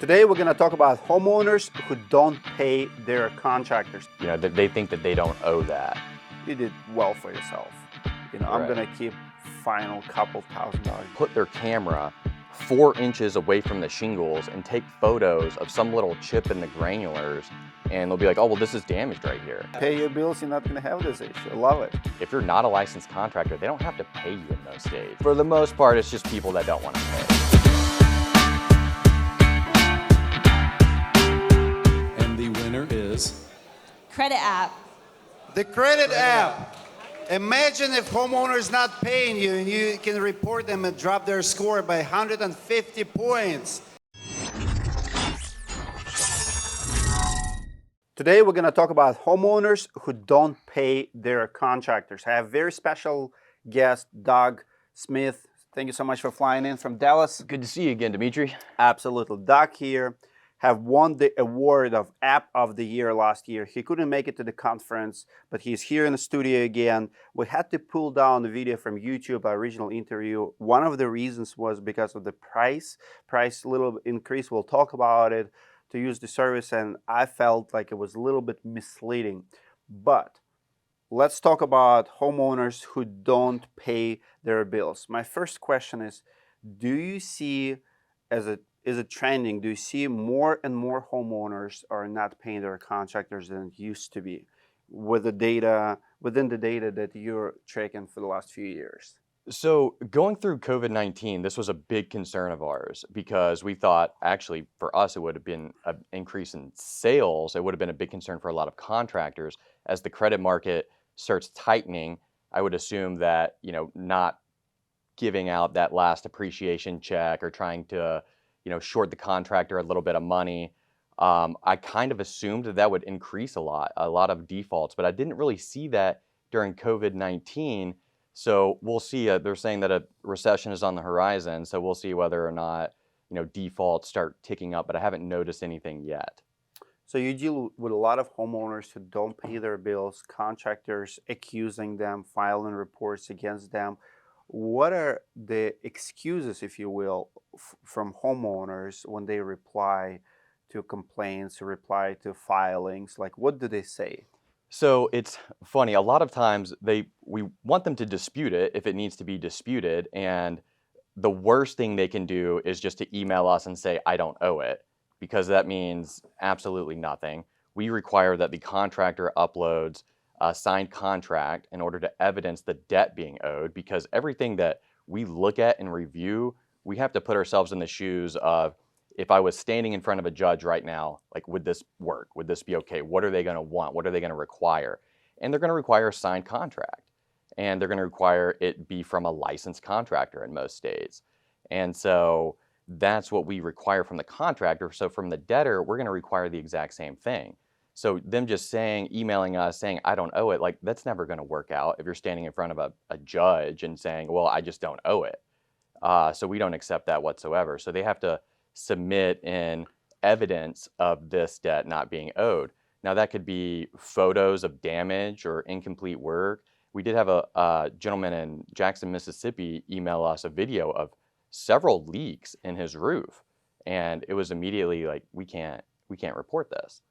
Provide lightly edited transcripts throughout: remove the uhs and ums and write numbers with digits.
Today we're going to talk about homeowners who don't pay their contractors. You know, they think that they don't owe that. You did well for yourself. I'm going to keep final couple $1,000. Put their camera 4 inches away from the shingles and take photos of some little chip in the granulars, and they'll be like, oh, well, this is damaged right here. Pay your bills, you're not going to have this issue. I love it. If you're not a licensed contractor, they don't have to pay you in those states. For the most part, it's just people that don't want to pay. Is Credit app. The credit app. Imagine if homeowners not paying you and you can report them and drop their score by 150 points. Today we're going to talk about homeowners who don't pay their contractors. I have a very special guest, Doug Smith. Thank you so much for flying in from Dallas. Good to see you again, Dmitry. Absolutely. Doug here have won the award of App of the Year last year. He couldn't make it to the conference, but he's here in the studio again. We had to pull down the video from YouTube, our original interview. One of the reasons was because of the price little increase. We'll talk about it to use the service, and I felt like it was a little bit misleading. But let's talk about homeowners who don't pay their bills. My first question is, do you see is it trending? Do you see more and more homeowners are not paying their contractors than it used to be with the data, within the data that you're tracking for the last few years? So going through COVID-19, this was a big concern of ours because we thought actually for us it would have been an increase in sales. It would have been a big concern for a lot of contractors. As the credit market starts tightening, I would assume that, not giving out that last appreciation check or trying to short the contractor a little bit of money. I kind of assumed that would increase a lot of defaults, but I didn't really see that during COVID-19. So we'll see. They're saying that a recession is on the horizon, so we'll see whether or not defaults start ticking up, but I haven't noticed anything yet. So you deal with a lot of homeowners who don't pay their bills, contractors accusing them, filing reports against them. What are the excuses, if you will, from homeowners when they reply to complaints, reply to filings? Like, what do they say? So it's funny. A lot of times we want them to dispute it if it needs to be disputed, and the worst thing they can do is just to email us and say, I don't owe it, because that means absolutely nothing. We require that the contractor uploads a signed contract in order to evidence the debt being owed, because everything that we look at and review, we have to put ourselves in the shoes of, if I was standing in front of a judge right now, like, would this work? Would this be okay? What are they going to want? What are they going to require? And they're going to require a signed contract, and they're going to require it be from a licensed contractor in most states. And so that's what we require from the contractor. So from the debtor, we're going to require the exact same thing. So them just emailing us saying, I don't owe it, like, that's never going to work out if you're standing in front of a judge and saying, well, I just don't owe it. So we don't accept that whatsoever. So they have to submit in evidence of this debt not being owed. Now that could be photos of damage or incomplete work. We did have a gentleman in Jackson, Mississippi email us a video of several leaks in his roof. And it was immediately like, we can't report this.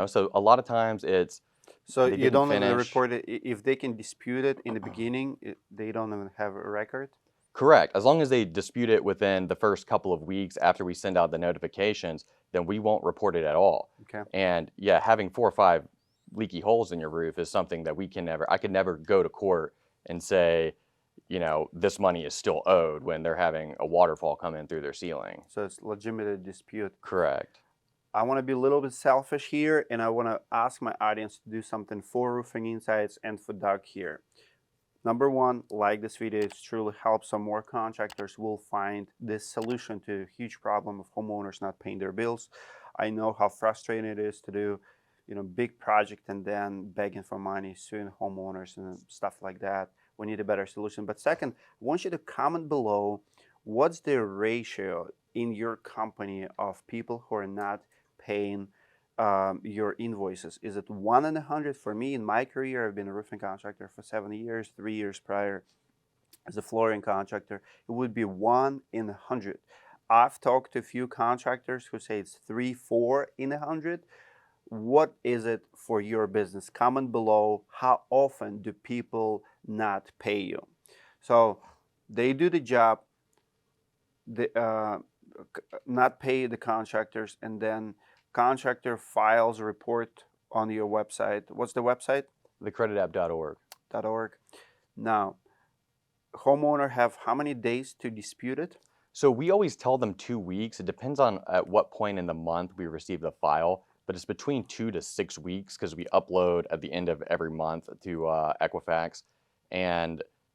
So a lot of times it's, so you don't even report it if they can dispute it in the beginning. They don't even have a record. Correct. As long as they dispute it within the first couple of weeks after we send out the notifications, then we won't report it at all. Okay. And yeah, having 4 or 5 leaky holes in your roof is something that I could never go to court and say, this money is still owed when they're having a waterfall come in through their ceiling. So it's legitimate dispute. Correct. I want to be a little bit selfish here, and I want to ask my audience to do something for Roofing Insights and for Doug here. Number one, like this video. It truly helps. Some more contractors will find this solution to a huge problem of homeowners not paying their bills. I know how frustrating it is to do, big project and then begging for money, suing homeowners and stuff like that. We need a better solution. But second, I want you to comment below, what's the ratio in your company of people who are not paying your invoices? Is it 1 in 100? For me, in my career, I've been a roofing contractor for 7 years, 3 years prior as a flooring contractor. It would be 1 in 100. I've talked to a few contractors who say it's 3, 4 in 100. What is it for your business? Comment below. How often do people not pay you? So they do the job, not pay the contractors, and then contractor files a report on your website. What's the website? Thecreditapp.org. .org. Now, homeowner have how many days to dispute it? So we always tell them 2 weeks. It depends on at what point in the month we receive the file, but it's between 2 to 6 weeks because we upload at the end of every month to Equifax.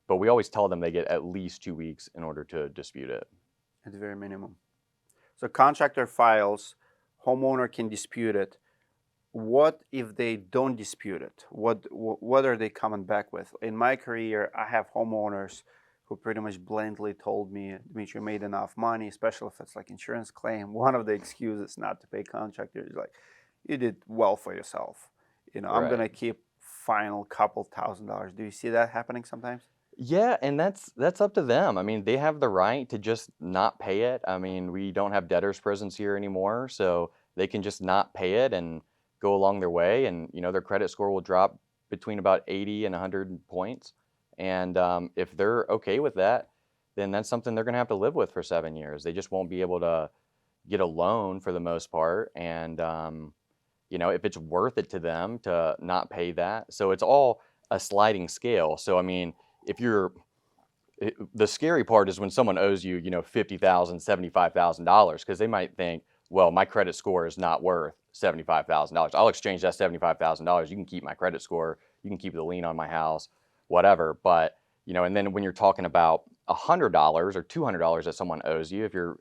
But we always tell them they get at least 2 weeks in order to dispute it. At the very minimum. So contractor files, homeowner can dispute it. What if they don't dispute it? What are they coming back with? In my career, I have homeowners who pretty much blatantly told me, Dmitry, made enough money, especially if it's like insurance claim. One of the excuses not to pay contractors is like, you did well for yourself. I'm gonna keep final couple $1,000s. Do you see that happening sometimes? Yeah, and that's up to them. I mean, they have the right to just not pay it. I mean, we don't have debtors prisons here anymore, so they can just not pay it and go along their way, and their credit score will drop between about 80 and 100 points. And if they're okay with that, then that's something they're going to have to live with for 7 years. They just won't be able to get a loan for the most part, and if it's worth it to them to not pay that. So it's all a sliding scale. So I mean, the scary part is when someone owes you, $50,000, $75,000, because they might think, well, my credit score is not worth $75,000. I'll exchange that $75,000. You can keep my credit score. You can keep the lien on my house, whatever. But, and then when you're talking about $100 or $200 that someone owes you, if you're,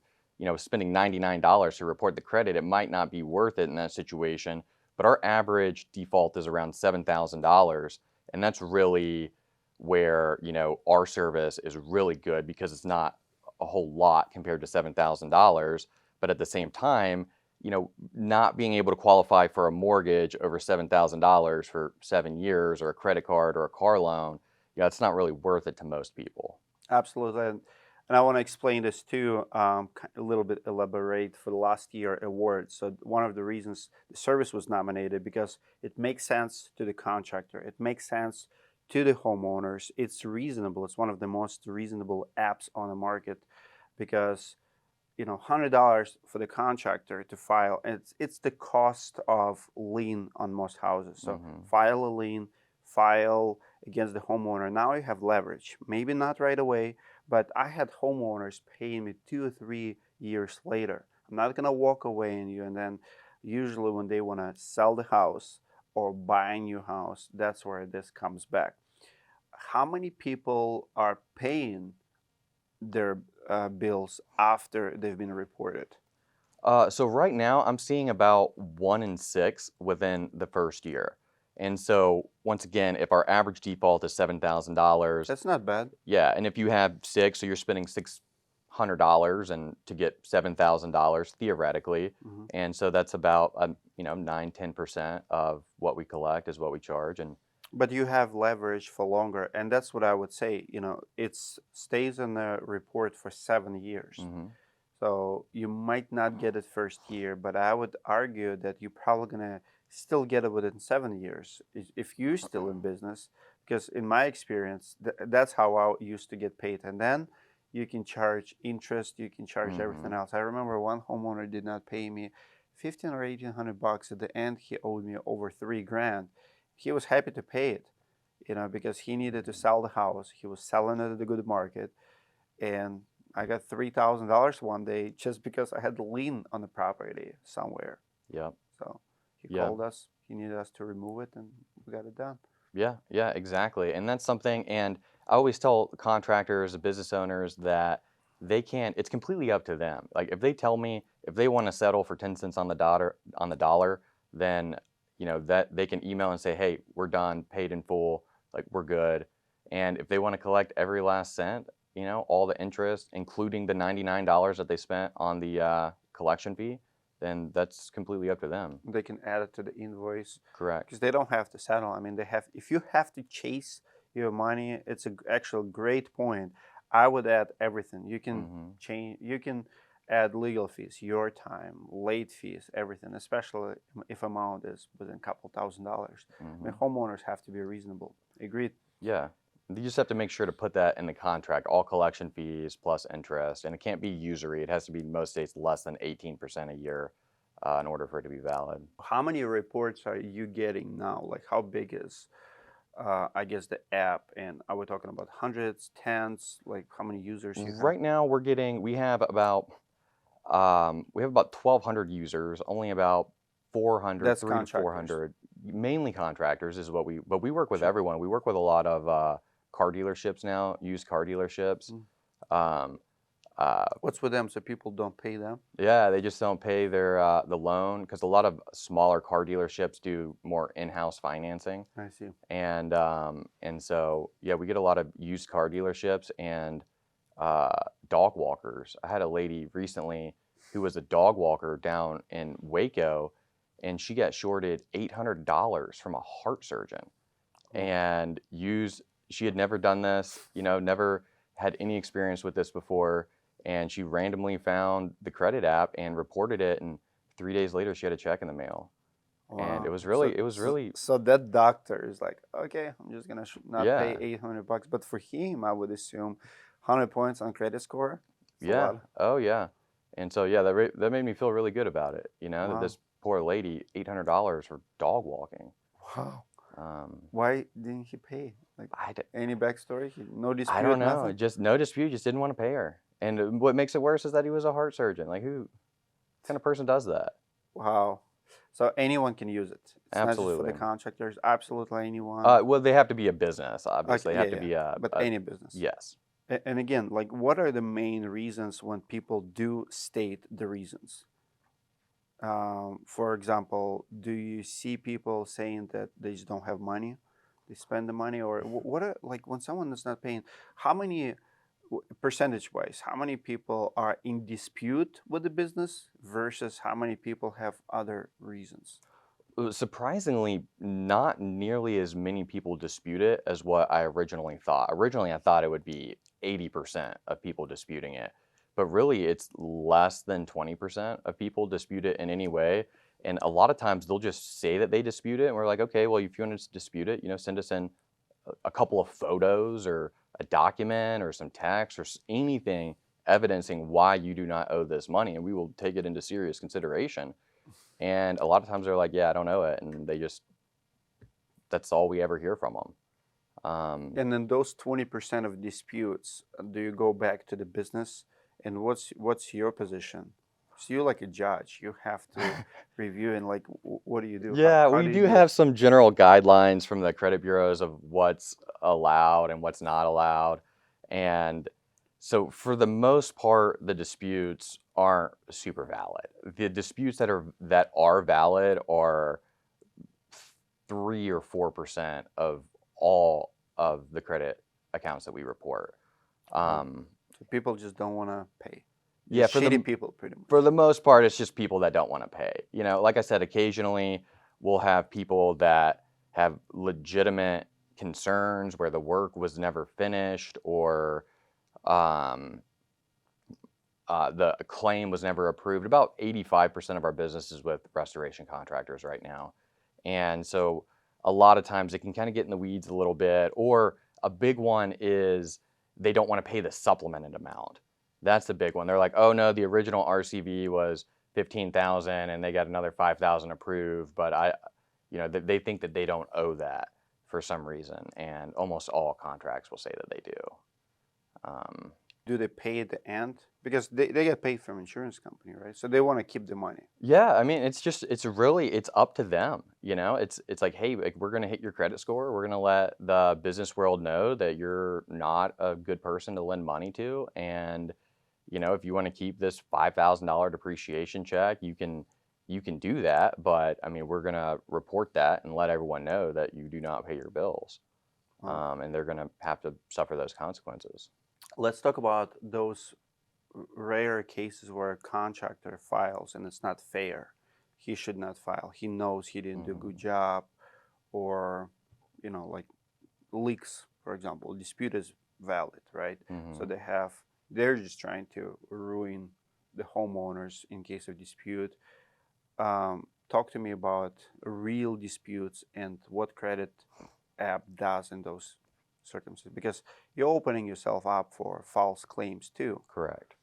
spending $99 to report the credit, it might not be worth it in that situation. But our average default is around $7,000. And that's really where, our service is really good because it's not a whole lot compared to $7,000. But at the same time, not being able to qualify for a mortgage over $7,000 for 7 years or a credit card or a car loan, it's not really worth it to most people. Absolutely. And I want to explain this too, a little bit elaborate for the last year award. So one of the reasons the service was nominated because it makes sense to the contractor. It makes sense to the homeowners. It's reasonable. It's one of the most reasonable apps on the market because $100 for the contractor to file, and it's the cost of lien on most houses. So file a lien, file against the homeowner. Now you have leverage. Maybe not right away, but I had homeowners paying me 2 or 3 years later. I'm not gonna walk away on you, and then usually when they want to sell the house or buy a new house, that's where this comes back. How many people are paying their bills after they've been reported? So right now I'm seeing about 1 in 6 within the first year. And so once again, if our average default is $7,000, That's not bad. yeah, and if you have 6, so you're spending $600 and to get $7,000 theoretically, and so that's about 9-10% of what we collect is what we charge. And But you have leverage for longer, and that's what I would say. It stays in the report for 7 years. So you might not get it first year, but I would argue that you're probably gonna still get it within 7 years if you're still in business. Because in my experience, that's how I used to get paid, and then you can charge interest, you can charge everything else. I remember one homeowner did not pay me $1,500 or $1,800. At the end, he owed me over $3,000. He was happy to pay it, because he needed to sell the house. He was selling it at a good market, and I got $3,000 one day just because I had the lien on the property somewhere. yeah, So he called us. He needed us to remove it, and we got it done. yeah, exactly. And that's something, and I always tell contractors, business owners that it's completely up to them. Like if they tell me if they want to settle for 10 cents on the dollar, then that they can email and say, hey, we're done, paid in full, like we're good. And if they want to collect every last cent, all the interest, including the $99 that they spent on the collection fee, then that's completely up to them. They can add it to the invoice. Correct. Because they don't have to settle. I mean, if you have to chase your money, it's actual great point. I would add everything. You can change. You can add legal fees, your time, late fees, everything, especially if amount is within a couple $1,000s. I mean, homeowners have to be reasonable. Agreed? Yeah. You just have to make sure to put that in the contract, all collection fees plus interest, and it can't be usury. It has to be, in most states, less than 18% a year in order for it to be valid. How many reports are you getting now? Like, how big is, I guess, the app? And are we talking about hundreds, tens? Like, how many users you have? Right now, we have about 1,200 users, only about 400, That's 300 to contractors. 400, mainly contractors is what but we work with Sure. everyone. We work with a lot of car dealerships now, used car dealerships. Um, What's with them? So people don't pay them? yeah, they just don't pay their the loan because a lot of smaller car dealerships do more in-house financing. I see. And so yeah, we get a lot of used car dealerships and dog walkers. I had a lady recently who was a dog walker down in Waco, and she got shorted $800 from a heart surgeon, and she had never done this, never had any experience with this before, and she randomly found the credit app and reported it, and 3 days later she had a check in the mail. And it was really So that doctor is like, okay, I'm just gonna not pay Yeah. $800, but for him, I would assume 100 points on credit score. It's a Yeah. lot. Oh, yeah. And so, yeah, that made me feel really good about it. That Wow. this poor lady, $800 for dog walking. Wow. Um, Why didn't he pay? Like, any backstory? No dispute. I don't know. Nothing? Just no dispute. Just didn't want to pay her. And what makes it worse is that he was a heart surgeon. Like, who kind of person does that? Wow. So anyone can use it. It's not just for Absolutely. the contractors. Absolutely anyone. Well, they have to be a business, obviously. Okay, They have yeah, to be yeah. But any business. yes. And again, like, what are the main reasons when people do state the reasons? For example, do you see people saying that they just don't have money, they spend the money, or what are, like, when someone is not paying, how many percentage-wise, how many people are in dispute with the business versus how many people have other reasons? Surprisingly, not nearly as many people dispute it as what I originally thought. Originally, I thought it would be 80% of people disputing it, but really it's less than 20% of people dispute it in any way. And a lot of times they'll just say that they dispute it, and we're like, okay, well, if you want to dispute it, send us in a couple of photos or a document or some text or anything evidencing why you do not owe this money, and we will take it into serious consideration. And a lot of times they're like, yeah, I don't know it. And that's all we ever hear from them. And then those 20% of disputes, do you go back to the business? And what's your position? So you're like a judge. You have to review and, like, what do you do? Yeah, How we do you do do it? have some general guidelines from the credit bureaus of what's allowed and what's not allowed. And so for the most part, the disputes aren't super valid. The disputes that are valid are 3 or 4% of all of the credit accounts that we report. So people just don't want to pay. Yeah, Just shitty people, pretty much. For the most part, it's just people that don't want to pay. Like I said, occasionally we'll have people that have legitimate concerns where the work was never finished or the claim was never approved. About 85% of our business is with restoration contractors right now. And so a lot of times it can kind of get in the weeds a little bit, or a big one is they don't want to pay the supplemented amount. That's the big one. They're like, oh no, the original RCV was 15,000 and they got another 5,000 approved, but they think that they don't owe that for some reason. And almost all contracts will say that they do. Do they pay at the end? Because they get paid from insurance company, right? So they want to keep the money. Yeah, I mean, it's up to them. It's like, hey, like, we're gonna hit your credit score. We're gonna let the business world know that you're not a good person to lend money to, and if you want to keep this $5,000 depreciation check, you can do that. But I mean, we're gonna report that and let everyone know that you do not pay your bills, and they're gonna have to suffer those consequences. Let's talk about those rare cases where a contractor files and it's not fair. He should not file. He knows he didn't do a good job, or like leaks, for example. Dispute is valid, right? So they're just trying to ruin the homeowners in case of dispute. Talk to me about real disputes and what credit app does in those circumstances, because you're opening yourself up for false claims too. Correct.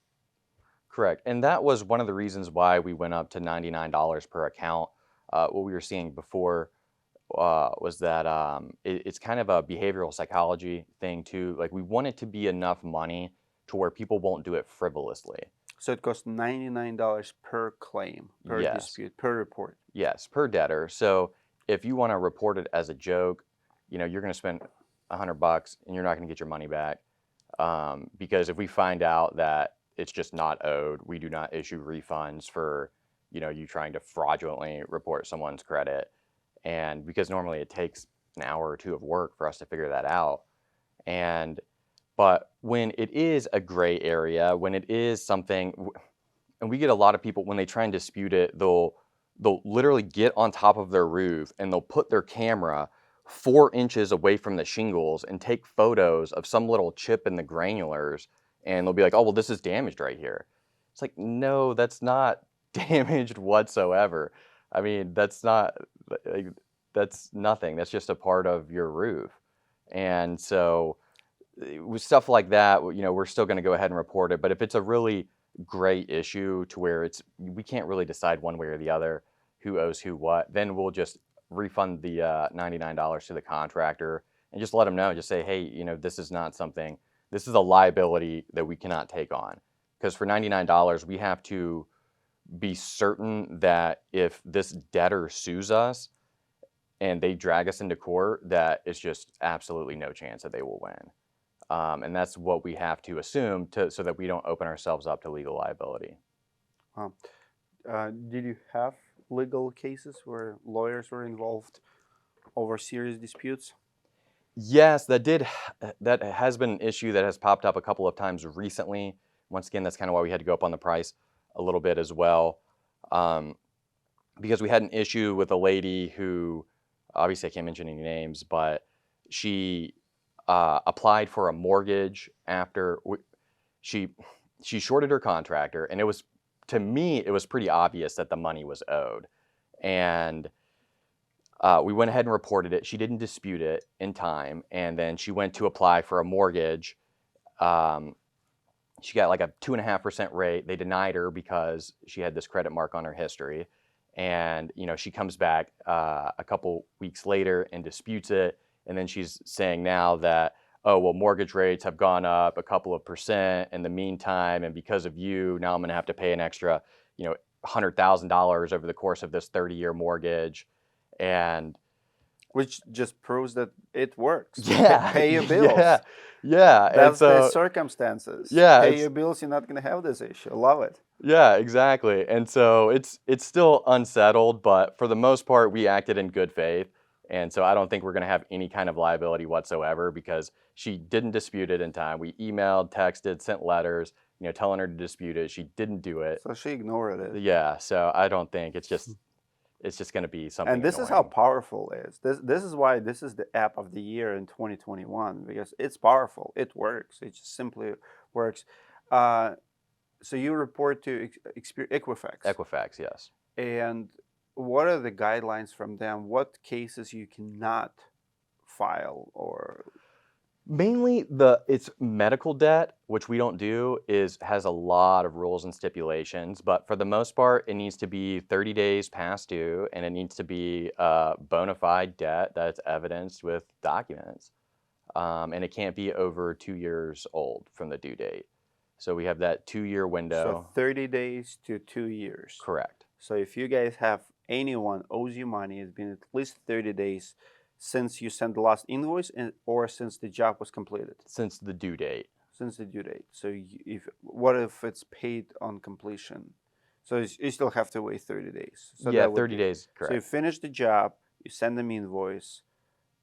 Correct. And that was one of the reasons why we went up to $99 per account. What we were seeing before was that it's kind of a behavioral psychology thing too. Like we want it to be enough money to where people won't do it frivolously. So it costs $99 per claim, per Yes. dispute, per report. Yes, per debtor. So if you want to report it as a joke, you're going to spend $100 and you're not going to get your money back. Because if we find out that it's just not owed, we do not issue refunds for, you trying to fraudulently report someone's credit. And because normally it takes an hour or two of work for us to figure that out. But when it is a gray area, when it is something, and we get a lot of people when they try and dispute it, they'll literally get on top of their roof and they'll put their camera 4 inches away from the shingles and take photos of some little chip in the granulars, and they'll be like, oh, well, this is damaged right here. It's like, no, that's not damaged whatsoever. I mean, that's nothing. That's just a part of your roof. And so with stuff like that, we're still going to go ahead and report it. But if it's a really gray issue to where we can't really decide one way or the other who owes who what, then we'll just refund the $99 to the contractor and just let them know. Just say, hey, this is not something. This is a liability that we cannot take on, because for $99 we have to be certain that if this debtor sues us and they drag us into court, that it's just absolutely no chance that they will win. And that's what we have to assume so that we don't open ourselves up to legal liability. Did you have legal cases where lawyers were involved over serious disputes? Yes, that has been an issue that has popped up a couple of times recently. Once again, that's kind of why we had to go up on the price a little bit as well. Because we had an issue with a lady who, obviously I can't mention any names, but she applied for a mortgage after she shorted her contractor, and to me it was pretty obvious that the money was owed, and we went ahead and reported it. She didn't dispute it in time, and then she went to apply for a mortgage. She got like a 2.5% rate. They denied her because she had this credit mark on her history, and she comes back a couple weeks later and disputes it. And then she's saying now that, oh, well, mortgage rates have gone up a couple of percent in the meantime, and because of you, now I'm going to have to pay an extra, $100,000 over the course of this 30-year mortgage, and which just proves that it works. Yeah, Pay your bills. Yeah. That's the circumstances. Yeah, pay your bills. You're not going to have this issue. I love it. Yeah, exactly. And so it's still unsettled, but for the most part, we acted in good faith. And so I don't think we're going to have any kind of liability whatsoever, because she didn't dispute it in time. We emailed, texted, sent letters, telling her to dispute it. She didn't do it. So she ignored it. Yeah. So I don't think it's just going to be something. And this annoying. is how powerful it is. This is why this is the app of the year in 2021, because it's powerful. It works. It just simply works. So you report to Equifax. Equifax, yes. And what are the guidelines from them? What cases you cannot file? Or mainly it's medical debt, which we don't do, has a lot of rules and stipulations, but for the most part, it needs to be 30 days past due, and it needs to be a bona fide debt that's evidenced with documents. And it can't be over 2 years old from the due date. So we have that 2-year window. So 30 days to 2 years. Correct. So if you guys have anyone owes you money, it's been at least 30 days since you sent the last invoice, or since the job was completed? Since the due date. Since the due date. So what if it's paid on completion? So you still have to wait 30 days. So yeah, 30 days, correct. So you finish the job, you send them invoice,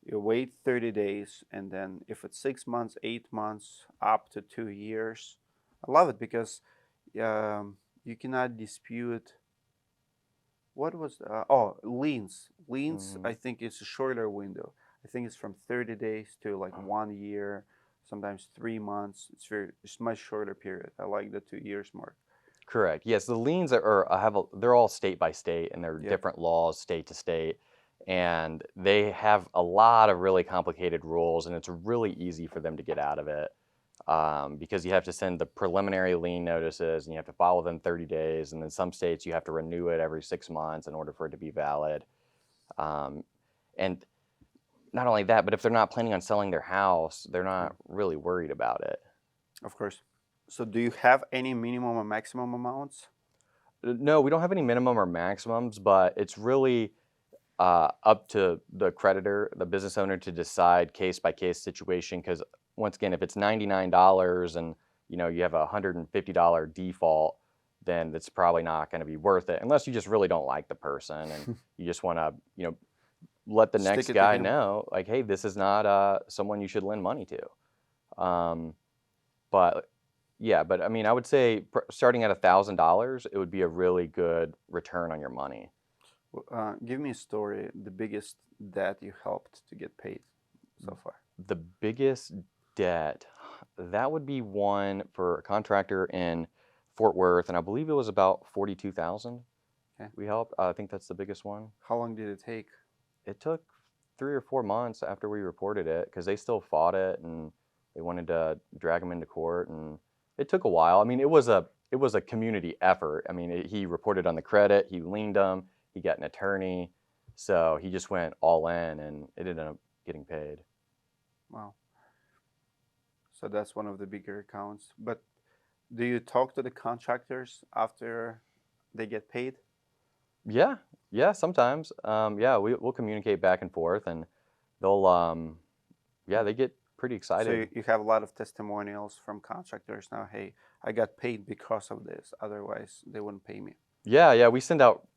you wait 30 days, and then if it's 6 months, 8 months, up to 2 years. I love it, because you cannot dispute. What was liens? Liens, I think it's a shorter window. I think it's from 30 days to like 1 year, sometimes 3 months. It's much shorter period. I like the 2 years mark. Correct. Yes, the liens they're all state by state, and they're Yep. different laws state to state, and they have a lot of really complicated rules, and it's really easy for them to get out of it because you have to send the preliminary lien notices, and you have to file within 30 days, and in some states you have to renew it every 6 months in order for it to be valid. And not only that, but if they're not planning on selling their house, they're not really worried about it. Of course. So do you have any minimum or maximum amounts? No, we don't have any minimum or maximums, but it's really up to the creditor, the business owner, to decide case by case situation. Because once again, if it's $99 and you have a $150 default, then it's probably not going to be worth it unless you just really don't like the person and you just want to let the Stick next it to guy him. know, like, hey, this is not someone you should lend money to. But yeah, but I mean, I would say starting at $1,000, it would be a really good return on your money. Give me a story, the biggest debt you helped to get paid so far. The biggest debt, that would be one for a contractor in Fort Worth, and I believe it was about $42,000. Okay. We helped. I think that's the biggest one. How long did it take? It took 3 or 4 months after we reported it because they still fought it and they wanted to drag him into court, and it took a while. I mean, it was a community effort. I mean, he reported on the credit, he liened them, he got an attorney, so he just went all in, and it ended up getting paid. Wow. So that's one of the bigger accounts. But do you talk to the contractors after they get paid? Yeah, sometimes. Yeah, we'll communicate back and forth, and they'll, they get pretty So excited. you have a lot of testimonials from contractors now. Hey, I got paid because of this. Otherwise, they wouldn't pay me. Yeah, we send out,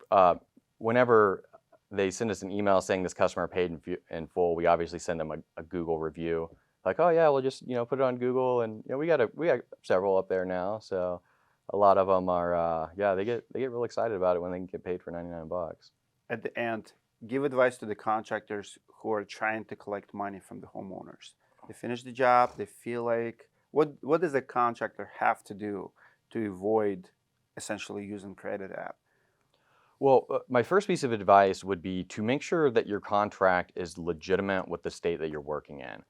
whenever they send us an email saying this customer paid in full, we obviously send them a Google review. Like, oh yeah, we'll just, put it on Google, and we got several up there now. So a lot of them are, they get real excited about it when they can get paid for $99. At the end, give advice to the contractors who are trying to collect money from the homeowners. They finish the job. They feel like, what does a contractor have to do to avoid essentially using credit app? Well, my first piece of advice would be to make sure that your contract is legitimate with the state that you're working in.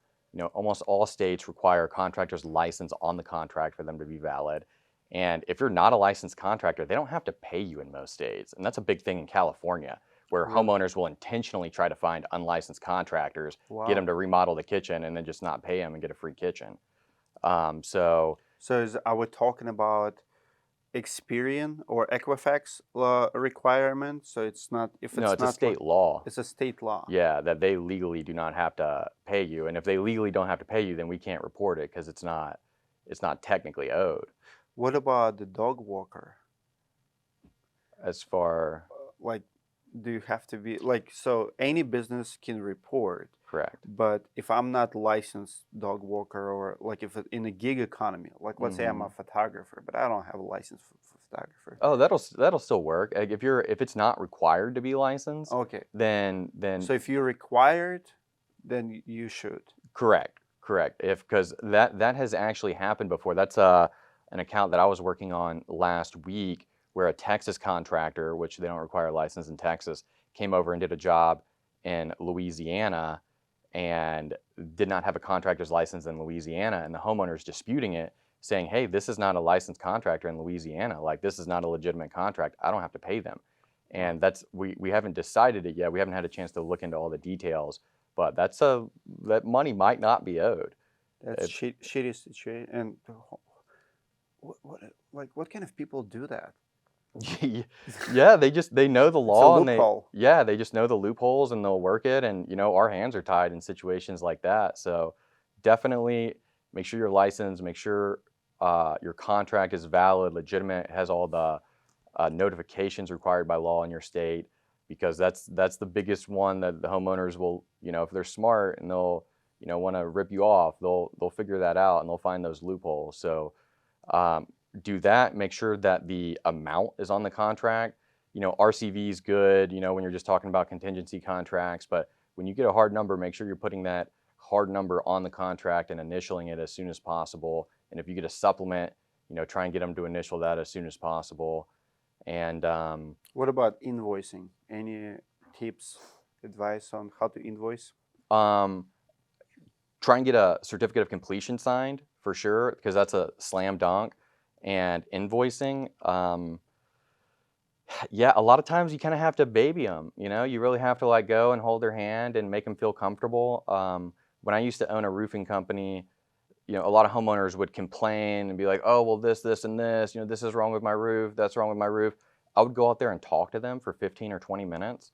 Almost all states require a contractor's license on the contract for them to be valid. And if you're not a licensed contractor, they don't have to pay you in most states. And that's a big thing in California, where Really? homeowners will intentionally try to find unlicensed contractors, Wow. get them to remodel the kitchen, and then just not pay them and get a free kitchen. So are we talking about Experian or Equifax requirement? So it's not, if it's No, it's a not state law. It's a state law. Yeah, that they legally do not have to pay you. And if they legally don't have to pay you, then we can't report it because it's not technically owed. What about the dog walker? As far, Like, do you have to be like, so any business can report, correct. but if I'm not licensed dog walker, or like if in a gig economy, like let's say I'm a photographer, but I don't have a license for photographer. Oh, that'll still work. Like if it's not required to be licensed, Okay. then So if you're required, then you should. correct. Because that has actually happened before. That's an account that I was working on last week, where a Texas contractor, which they don't require a license in Texas, came over and did a job in Louisiana and did not have a contractor's license in Louisiana, and the homeowner's disputing it, saying, hey, this is not a licensed contractor in Louisiana. Like, this is not a legitimate contract. I don't have to pay them. And that's, we haven't decided it yet. We haven't had a chance to look into all the details, but that money might not be owed. That's shitty situation. And what kind of people do that? Yeah, they know the law, and loophole. they just know the loopholes, and they'll work it. And our hands are tied in situations like that. So definitely make sure you're licensed, make sure your contract is valid, legitimate, has all the notifications required by law in your state, because that's the biggest one that the homeowners will, if they're smart and they'll want to rip you off, they'll figure that out, and they'll find those loopholes. So do that. Make sure that the amount is on the contract. RCV is good, when you're just talking about contingency contracts, but when you get a hard number, make sure you're putting that hard number on the contract and initialing it as soon as possible. And if you get a supplement, try and get them to initial that as soon as possible. And What about invoicing? Any tips, advice on how to invoice? Try and get a certificate of completion signed for sure, because that's a slam dunk. And invoicing, yeah, a lot of times you kind of have to baby them. You really have to like go and hold their hand and make them feel comfortable. When I used to own a roofing company, a lot of homeowners would complain and be like, oh, well, this, and this, this is wrong with my roof, that's wrong with my roof. I would go out there and talk to them for 15 or 20 minutes,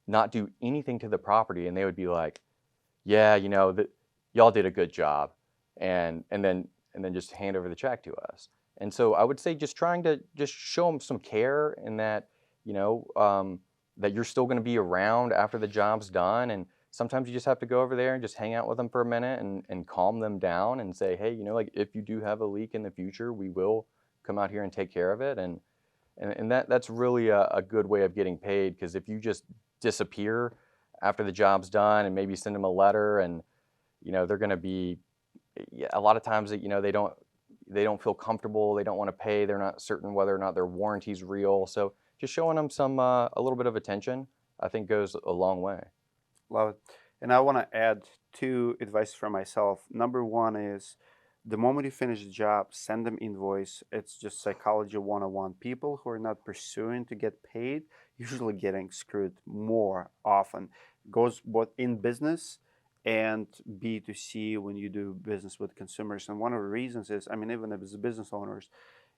not do anything to the property, and they would be like, yeah, y'all did a good job, and then just hand over the check to us. And so I would say just trying to just show them some care, in that, that you're still going to be around after the job's done. And sometimes you just have to go over there and just hang out with them for a minute and calm them down and say, hey, like if you do have a leak in the future, we will come out here and take care of it. And that's really a good way of getting paid, because if you just disappear after the job's done and maybe send them a letter, and they're going to be, a lot of times that they don't feel comfortable, they don't want to pay, they're not certain whether or not their warranty's real. So just showing them some a little bit of attention, I think, goes a long way. Love it. And I want to add 2 advice for myself. Number 1 is, the moment you finish the job, send them invoice. It's just psychology 101. People who are not pursuing to get paid usually getting screwed more often. It goes both in business and B2C when you do business with consumers. And one of the reasons is, I mean, even as business owners,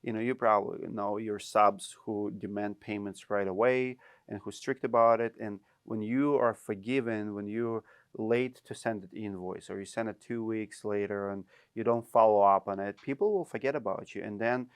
you probably know your subs who demand payments right away and who's strict about it. And when you are forgiven, when you're late to send an invoice, or you send it 2 weeks later and you don't follow up on it, people will forget about you. And then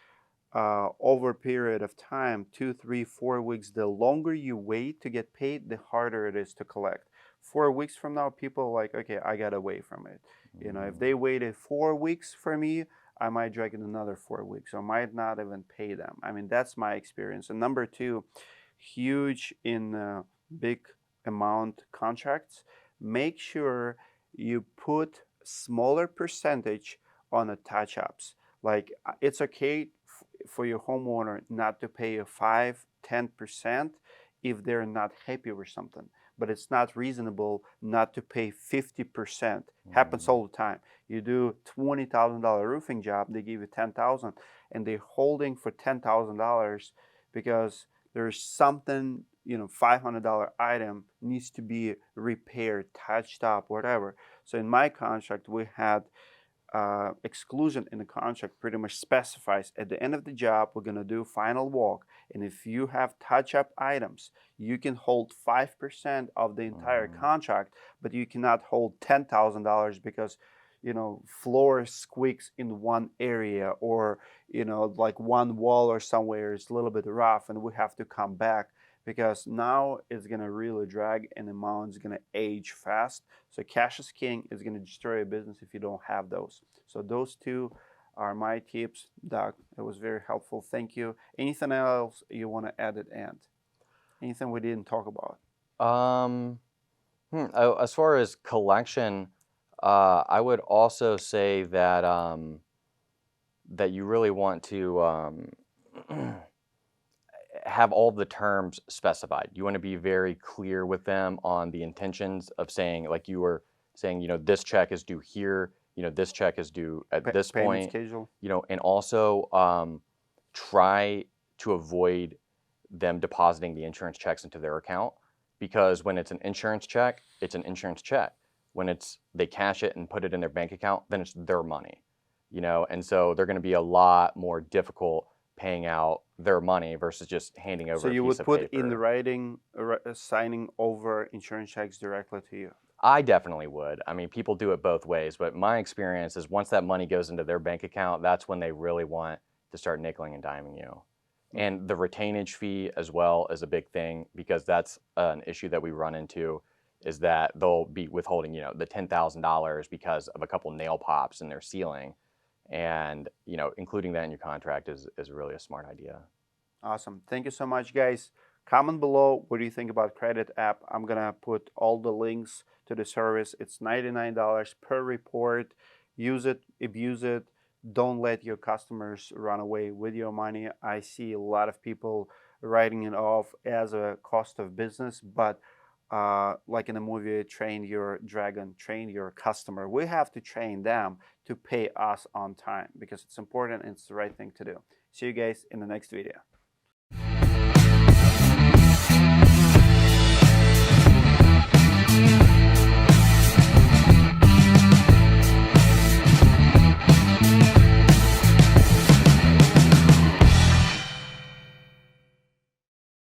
over a period of time, 2, 3, 4 weeks, the longer you wait to get paid, the harder it is to collect. 4 weeks from now, people are like, okay, I got away from it. If they waited 4 weeks for me, I might drag it another 4 weeks, or might not even pay them. I mean, that's my experience. And number 2, huge in big amount contracts, make sure you put smaller percentage on the touch-ups. Like, it's okay for your homeowner not to pay you 5-10% if they're not happy with something, but it's not reasonable not to pay 50%. Happens all the time. You do $20,000 roofing job, they give you $10,000, and they're holding for $10,000 because there's something, $500 item needs to be repaired, touched up, whatever. So in my contract, we had exclusion in the contract pretty much specifies at the end of the job, we're going to do final walk. And if you have touch-up items, you can hold 5% of the entire contract, but you cannot hold $10,000 because, floor squeaks in one area, or, like one wall or somewhere is a little bit rough and we have to come back, because now it's going to really drag and the amount is going to age fast. So cash is king. It's going to destroy a business if you don't have those. So those 2 are my tips. Doug, it was very helpful. Thank you. Anything else you want to add at the end? Anything we didn't talk about? As far as collection, I would also say that that you really want to have all the terms specified. You want to be very clear with them on the intentions of saying, like you were saying, this check is due here, this check is due at this point, schedule. And also try to avoid them depositing the insurance checks into their account, because when it's an insurance check, it's an insurance check. When they cash it and put it in their bank account, then it's their money, and so they're going to be a lot more difficult paying out their money versus just handing over. So you a piece would of put paper. in the writing, signing over insurance checks directly to you? I definitely would. I mean, people do it both ways, but my experience is once that money goes into their bank account, that's when they really want to start nickeling and diming you. And the retainage fee as well is a big thing, because that's an issue that we run into, is that they'll be withholding, the $10,000 because of a couple nail pops in their ceiling. And, including that in your contract is really a smart idea. Awesome. Thank you so much, guys. Comment below, what do you think about Credit App? I'm going to put all the links to the service. It's $99 per report. Use it, abuse it, Don't let your customers run away with your money. I see a lot of people writing it off as a cost of business, but like in the movie, train your dragon, train your customer. We have to train them to pay us on time because it's important and it's the right thing to do. See you guys in the next video.